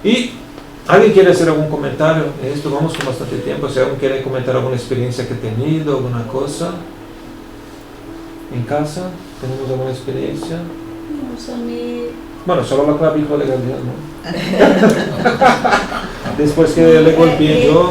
Y ¿alguien quiere hacer algún comentario? Esto vamos con bastante tiempo. Si alguien quiere comentar alguna experiencia que ha tenido, alguna cosa en casa, ¿tenemos alguna experiencia? No, Bueno, solo la clavícula de Gabriel, ¿no? Después que le golpeé yo,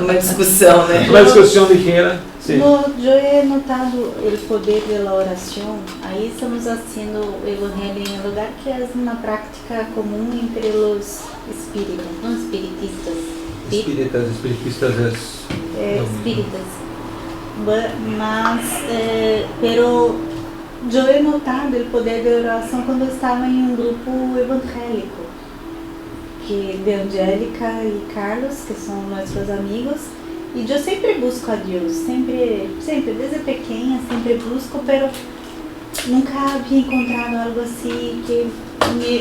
Uma discussão, né? una discusión ligera. Sí. No, yo he notado el poder de la oración. Ahí estamos haciendo el Evangelio en un lugar que es una práctica común entre los espíritas, no espiritistas. Espiritistas es lo mismo. Espíritas. Pero yo he notado el poder de la oración cuando estaba en un grupo evangélico, que de Angélica y Carlos, que son nuestros amigos. Y yo siempre busco a Dios, siempre, desde pequeña, siempre busco, pero nunca había encontrado algo así que me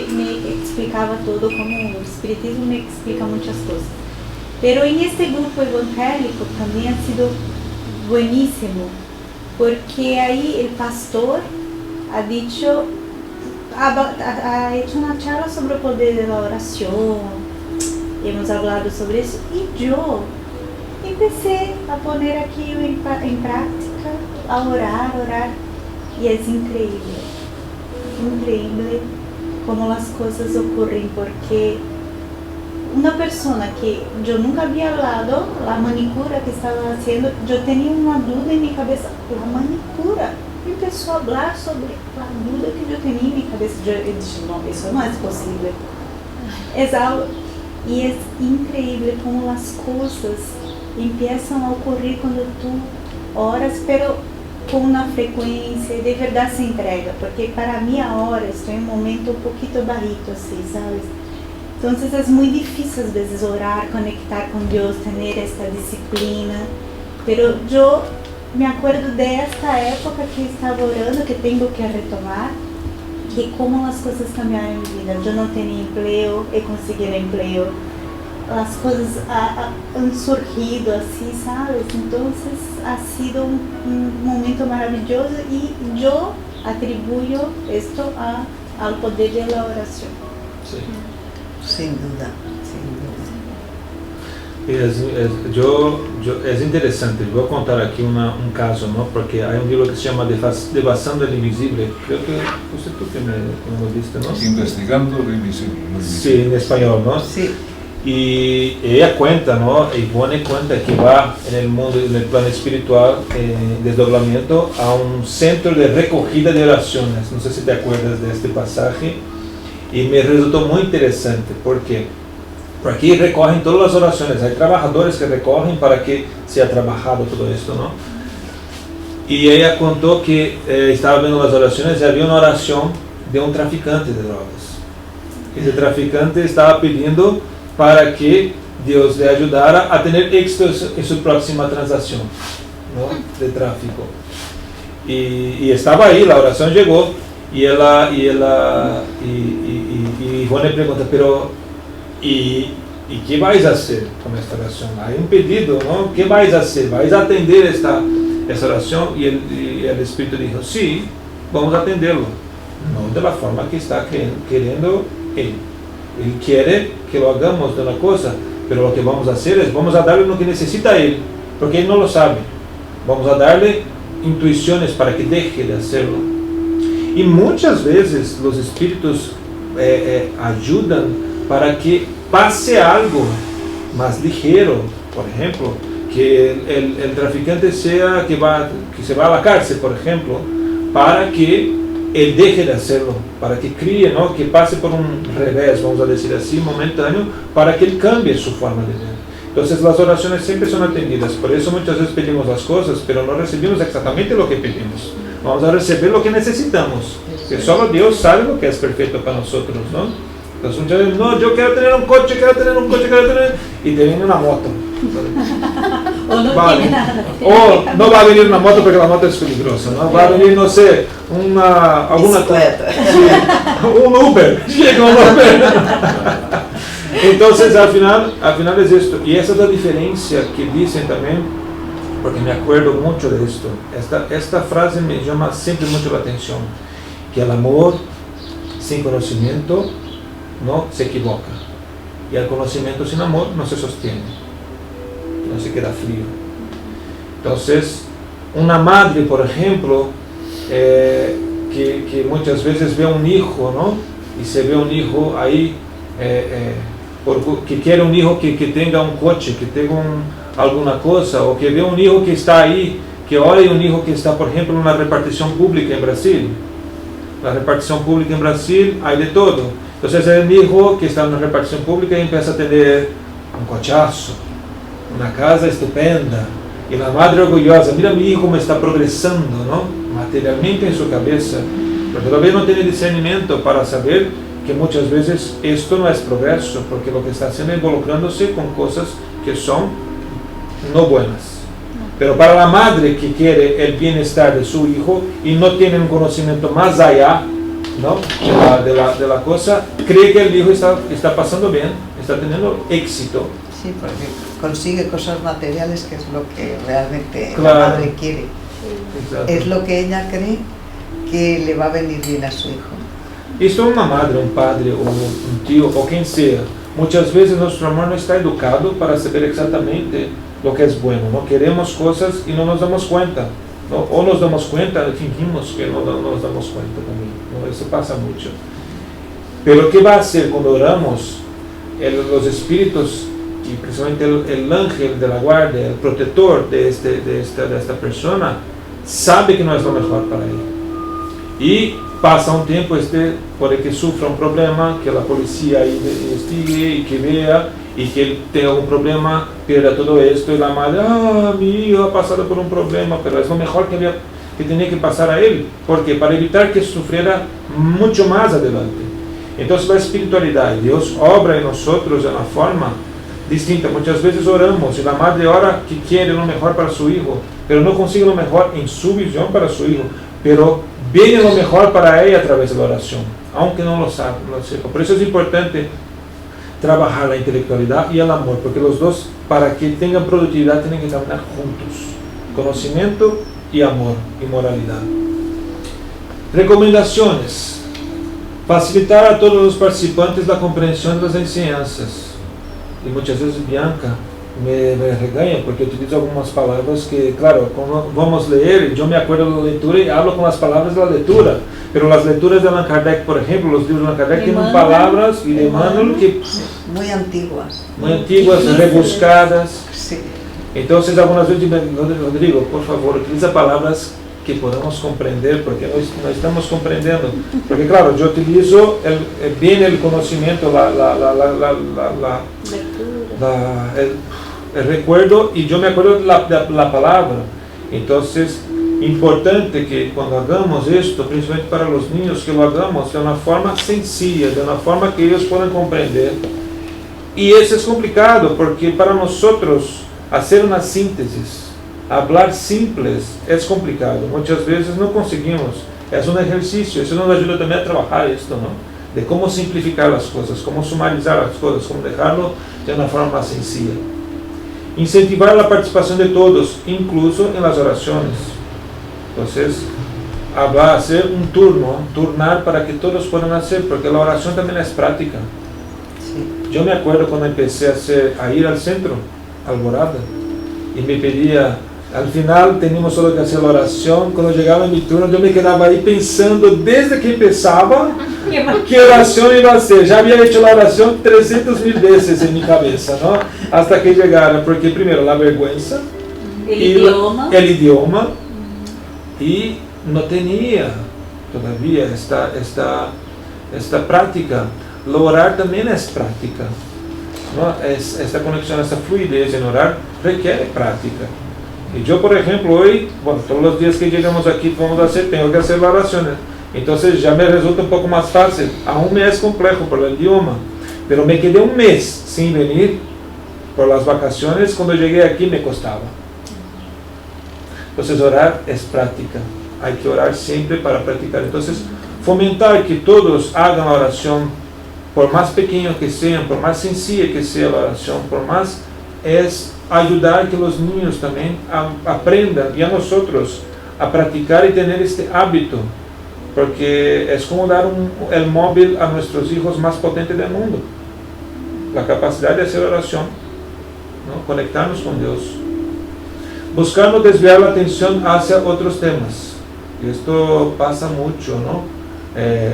explicaba todo, como el espiritismo me explica muchas cosas. Pero en este grupo evangélico también ha sido buenísimo, porque ahí el pastor ha dicho, ha hecho una charla sobre el poder de la oración, hemos hablado sobre eso, y yo empecé a poner aquilo en práctica, a orar, y es increíble como las cosas ocurren, porque una persona que yo nunca había hablado, la manicura que estaba haciendo, yo tenía una duda en mi cabeza, la manicura, empezó a hablar sobre la duda que yo tenía en mi cabeza, yo dije, no, eso no es posible, es algo, y es increíble como las cosas empiezan a ocurrir cuando tú oras, pero con una frecuencia y de verdad se entrega, porque para mí ahora estoy en un momento un poquito bajito así, ¿sabes? Entonces es muy difícil a veces orar, conectar con Dios, tener esta disciplina, pero yo me acuerdo de esta época que estaba orando, que tengo que retomar, que como las cosas cambiaron en mi vida. Yo no tenía empleo, he conseguido empleo, las cosas han surgido así, ¿sabes? Entonces ha sido un momento maravilloso y yo atribuyo esto al poder de la oración. Sí. Sin duda. Es interesante, voy a contar aquí un caso, ¿no? Porque hay un libro que se llama Devastando el Invisible, creo que usted tú que me lo diste, ¿no? Investigando lo invisible. Sí, en español, ¿no? Sí. Y ella cuenta, ¿no? Y pone cuenta que va en el mundo, en el plano espiritual, desdoblamiento, a un centro de recogida de oraciones. No sé si te acuerdas de este pasaje. Y me resultó muy interesante, porque por aquí recogen todas las oraciones. Hay trabajadores que recogen para que sea trabajado todo esto, ¿no? Y ella contó que estaba viendo las oraciones y había una oración de un traficante de drogas. Ese traficante estaba pidiendo para que Dios le ayudara a tener éxito en su próxima transacción, ¿no?, de tráfico. Y estaba ahí, la oración llegó, y Juan le pregunta, pero ¿y qué vais a hacer con esta oración? Hay un pedido, ¿no? ¿Qué vais a hacer? ¿Vais a atender esta oración? Y el Espíritu dijo, sí, vamos a atenderlo, no de la forma que está queriendo Él. Él quiere que lo hagamos de una cosa, pero lo que vamos a hacer es, vamos a darle lo que necesita Él, porque Él no lo sabe. Vamos a darle intuiciones para que deje de hacerlo. Y muchas veces los espíritus ayudan para que pase algo más ligero, por ejemplo, que el traficante sea que se va a la cárcel, por ejemplo, para que él deje de hacerlo, para que críe, ¿no?, que pase por un revés, vamos a decir así, momentáneo, para que él cambie su forma de ver. Entonces las oraciones siempre son atendidas. Por eso muchas veces pedimos las cosas, pero no recibimos exactamente lo que pedimos. Vamos a recibir lo que necesitamos, que solo Dios sabe lo que es perfecto para nosotros, ¿no? Entonces muchas veces, no, yo quiero tener un coche, y te viene una moto. O no Vale. tiene nada. O no va a venir una moto porque la moto es peligrosa, ¿no? Va a venir, no sé, alguna Bicicleta. sí, un Uber, llega un Uber. Entonces al final es esto, y esa es la diferencia que dicen también, porque me acuerdo mucho de esto. Esta frase me llama siempre mucho la atención, que el amor sin conocimiento no se equivoca, y el conocimiento sin amor no se sostiene, no se queda frío. Entonces, una madre, por ejemplo, que muchas veces ve un hijo, ¿no? Y se ve un hijo ahí, que quiere un hijo que tenga un coche, que tenga alguna cosa, o que ve un hijo que está ahí, que olha un hijo que está, por ejemplo, en una repartición pública en Brasil. La repartición pública en Brasil hay de todo. Entonces el hijo que está en una repartición pública y empieza a tener un cochazo, una casa estupenda, y la madre orgullosa, mira mi hijo como está progresando, ¿no? Materialmente en su cabeza, pero todavía no tiene discernimiento para saber que muchas veces esto no es progreso, porque lo que está haciendo es involucrándose con cosas que son no buenas. Pero para la madre que quiere el bienestar de su hijo y no tiene un conocimiento más allá, ¿no? de la cosa, cree que el hijo está pasando bien, está teniendo éxito. Sí, porque consigue cosas materiales, que es lo que realmente Claro. la madre quiere. Exacto. Es lo que ella cree que le va a venir bien a su hijo. Esto es una madre, un padre o un tío o quien sea. Muchas veces nuestro amor no está educado para saber exactamente lo que es bueno, ¿no? Queremos cosas y no nos damos cuenta, ¿no? O nos damos cuenta y fingimos que no nos damos cuenta también, ¿no? Eso pasa mucho. Pero ¿qué va a hacer cuando oramos? Los espíritus y precisamente el ángel de la guardia, el protector de esta persona, sabe que no es lo mejor para él. Y pasa un tiempo, puede que sufra un problema, que la policía investigue y que vea, y que él tenga un problema, pierda todo esto, y la madre, mi hijo ha pasado por un problema, pero es lo mejor que tenía que pasar a él, porque para evitar que sufriera mucho más adelante. Entonces la espiritualidad, Dios obra en nosotros de una forma distinta. Muchas veces oramos y la madre ora que quiere lo mejor para su hijo, pero no consigue lo mejor en su visión para su hijo, pero viene lo mejor para ella a través de la oración, aunque no lo sepa. Por eso es importante trabajar la intelectualidad y el amor, porque los dos, para que tengan productividad, tienen que caminar juntos. Conocimiento y amor y moralidad. Recomendaciones. Facilitar a todos los participantes la comprensión de las enseñanzas. Y muchas veces Bianca me regaña porque utilizo algunas palabras que, claro, como vamos a leer, yo me acuerdo de la lectura y hablo con las palabras de la lectura, pero las lecturas de Allan Kardec, por ejemplo, los libros de Allan Kardec tienen palabras y de Emmanuel que muy antiguas, rebuscadas. Sí. Entonces algunas veces me digo, Rodrigo, por favor, utiliza palabras que podamos comprender, porque no estamos comprendiendo. Porque claro, yo utilizo bien el conocimiento, el recuerdo, y yo me acuerdo de la palabra. Entonces, importante que cuando hagamos esto, principalmente para los niños, que lo hagamos de una forma sencilla, de una forma que ellos puedan comprender. Y eso es complicado, porque para nosotros hacer una síntesis, hablar simples, es complicado. Muchas veces no conseguimos. Es un ejercicio, eso nos ayuda también a trabajar esto, ¿no? De cómo simplificar las cosas, cómo sumarizar las cosas, cómo dejarlo de una forma más sencilla. Incentivar la participación de todos, incluso en las oraciones. Entonces, hacer un turnar para que todos puedan hacer, porque la oración también es práctica. Sí. Yo me acuerdo cuando empecé a ir al centro, Alvorada, y me pedía, al final teníamos solo que hacer la oración. Cuando llegaba mi turno, yo me quedaba ahí pensando desde que empezaba qué oración iba a hacer. Ya había hecho la oración 300.000 veces en mi cabeza, ¿no? Hasta que llegara, porque primero la vergüenza, el idioma, y no tenía todavía esta práctica. Lo orar también es práctica. ¿no? Esta conexión, esta fluidez en orar requiere práctica. Y yo, por ejemplo, hoy, bueno, todos los días que llegamos aquí tengo que hacer oraciones. Entonces ya me resulta un poco más fácil. Aún me es complejo por el idioma, pero me quedé un mes sin venir por las vacaciones. Cuando llegué aquí me costaba. Entonces orar es práctica. Hay que orar siempre para practicar. Entonces fomentar que todos hagan la oración, por más pequeño que sean, por más sencilla que sea la oración, por más, es ayudar a que los niños también aprendan, y a nosotros, a practicar y tener este hábito, porque es como dar el móvil a nuestros hijos más potente del mundo, la capacidad de hacer oración, ¿no? Conectarnos con Dios, buscando desviar la atención hacia otros temas, y esto pasa mucho, ¿no?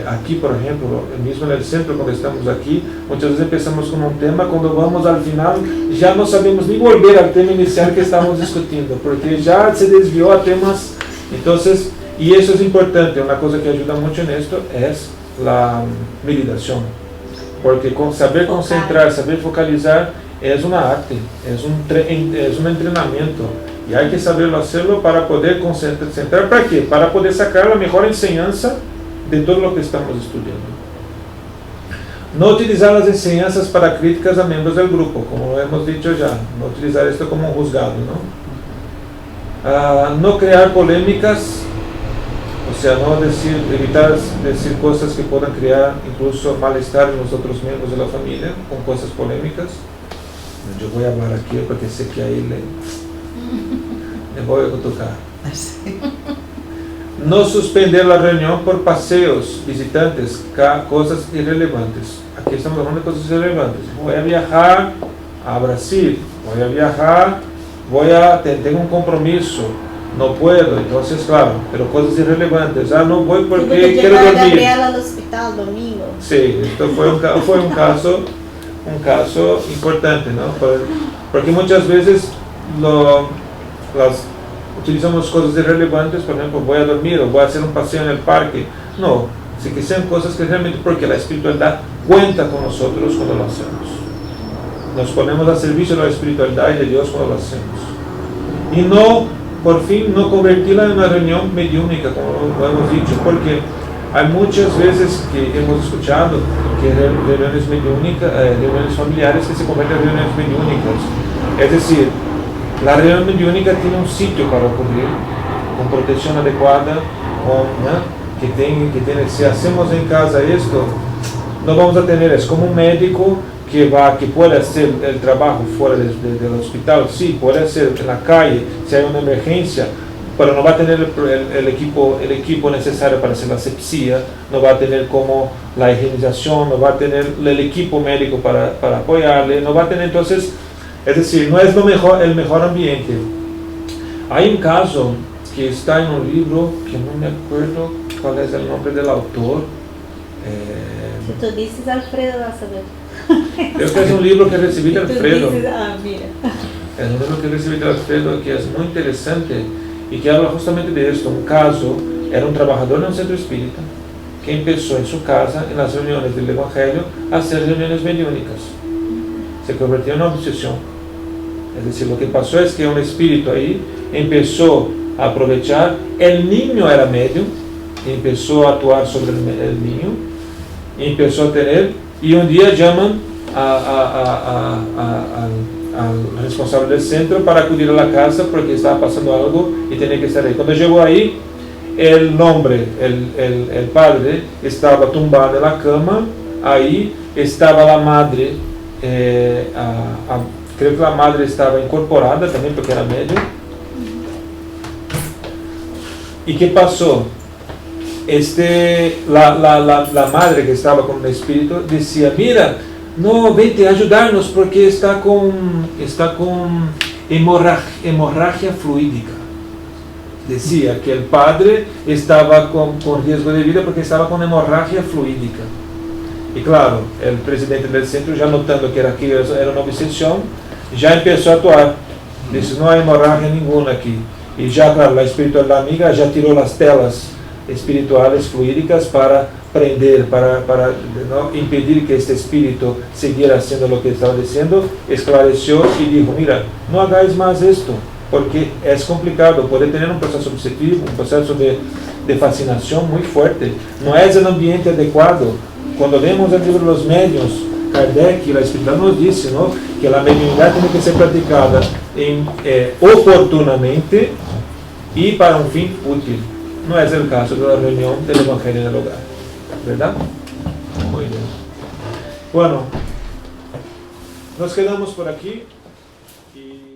Aquí, por ejemplo, mismo en el centro, cuando estamos aquí, muchas veces empezamos con un tema, cuando vamos al final ya no sabemos ni volver al tema inicial que estamos discutiendo, porque ya se desvió a temas. Entonces, y eso es importante, una cosa que ayuda mucho en esto es la meditación, porque saber concentrar, saber focalizar es una arte, es un entrenamiento, y hay que saberlo hacerlo para poder concentrar. ¿Para qué? Para poder sacar la mejor enseñanza de todo lo que estamos estudiando. No utilizar las enseñanzas para críticas a miembros del grupo, como hemos dicho ya, no utilizar esto como un juzgado, ¿no? No crear polémicas, o sea, no evitar decir cosas que puedan crear incluso malestar en los otros miembros de la familia, con cosas polémicas. Yo voy a hablar aquí porque sé que ahí le voy a tocar. No suspender la reunión por paseos, visitantes, cosas irrelevantes. Aquí estamos hablando de cosas irrelevantes. Voy a viajar a Brasil, tengo un compromiso, no puedo, entonces claro, pero cosas irrelevantes. No voy porque quiero dormir. Gabriela al hospital domingo. Sí, esto fue un caso importante, ¿no? Porque muchas veces utilizamos cosas irrelevantes, por ejemplo, voy a dormir o voy a hacer un paseo en el parque. No, sí que sean cosas que realmente, porque la espiritualidad cuenta con nosotros cuando lo hacemos. Nos ponemos a servicio de la espiritualidad y de Dios cuando lo hacemos. Y no, por fin, no convertirla en una reunión mediúnica, como lo hemos dicho, porque hay muchas veces que hemos escuchado que reuniones mediúnicas, reuniones familiares que se convierten en reuniones mediúnicas. Es decir, la reunión mediúnica tiene un sitio para ocurrir, con protección adecuada, si hacemos en casa esto, no vamos a tener, es como un médico que puede hacer el trabajo fuera del hospital, sí, puede hacer en la calle, si hay una emergencia, pero no va a tener el equipo necesario para hacer la asepsia, no va a tener como la higienización, no va a tener el equipo médico para apoyarle, no va a tener entonces. Es decir, no es el mejor ambiente. Hay un caso que está en un libro que no me acuerdo cuál es el nombre del autor. Si tú dices Alfredo, vas a ver. Creo que es un libro que recibí de Alfredo. Mira. Es un libro que recibí de Alfredo que es muy interesante y que habla justamente de esto. Un caso, era un trabajador en un centro espírita que empezó en su casa, en las reuniones del Evangelio, a hacer reuniones mediúnicas. Se convirtió en una obsesión. Es decir, lo que pasó es que un espíritu ahí empezó a aprovechar, el niño era medium, empezó a actuar sobre el niño, empezó a tener, y un día llaman al responsable del centro para acudir a la casa porque estaba pasando algo y tenía que estar ahí. Cuando llegó ahí, el padre estaba tumbado en la cama, ahí estaba la madre, creo que la madre estaba incorporada también porque era médium. ¿Y qué pasó? La madre que estaba con el espíritu decía, mira, no, vente a ayudarnos porque está con hemorragia fluídica. Decía que el padre estaba con riesgo de vida porque estaba con hemorragia fluídica. Y claro, el presidente del centro, ya notando que era una obsesión, ya empezó a actuar. Dice, no hay hemorragia ninguna aquí. Y ya, claro, la espiritualidad amiga ya tiró las telas espirituales fluídicas para prender, para ¿no? impedir que este espíritu siguiera haciendo lo que estaba diciendo, esclareció y dijo, mira, no hagáis más esto, porque es complicado, puede tener un proceso obsesivo, un proceso de fascinación muy fuerte, no es el ambiente adecuado. Cuando vemos el libro Los Medios, Kardec y la espiritualidad nos dice, ¿no?, que la mediunidad tiene que ser practicada oportunamente y para un fin útil. No es el caso de la reunión del Evangelio en el hogar, ¿verdad? Muy bien. Bueno, nos quedamos por aquí y